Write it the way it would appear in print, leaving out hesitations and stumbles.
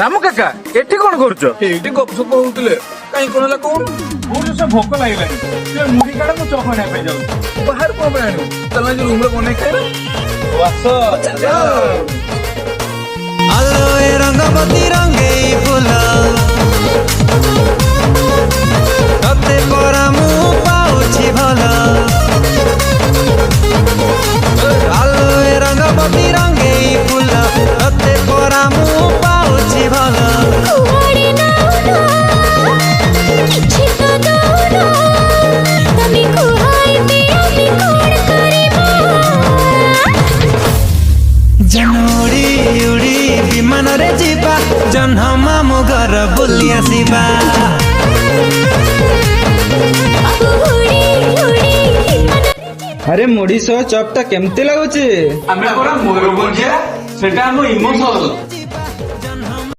रामू काका एठी कौन करुଛ? ଏଇଠି ଗପସପ ହଉଥିଲେ କାହିଁ କଣ ହେଲା କହୁନୁ? ବହୁତ ଜୋରସେ ଭୋକ ଲାଗିଲାଣି। ସେ ମୁଢି କାଢ ମୁଁ ଚକ ଆଣିବା ପାଇଁ ଯାଉଛି। ବାହାରୁ କଣ ପାଇଁ ଆଣିବୁ? ଚାଲ ଆଜି ରୁମରେ ବନେଇ ଖାଇବା। ଆସ আলো এ রঙ্গবতী রঙেই ফুল ততে পরা মু পাউছি ভাল আলো এ রঙ্গবতী রঙেই ফুল ততে পরা মু পাউছি ভাল जनोड़ी उड़ी विमान रे जीवा जन्ह मामु घर बुली आसीबा अरे मुढ़ी सह चपटा केमती लगुच? ଆମେ ପରା ମୟୂରଭଞ୍ଜିଆ, ସେଟା ଆମ ଇମୋସନ।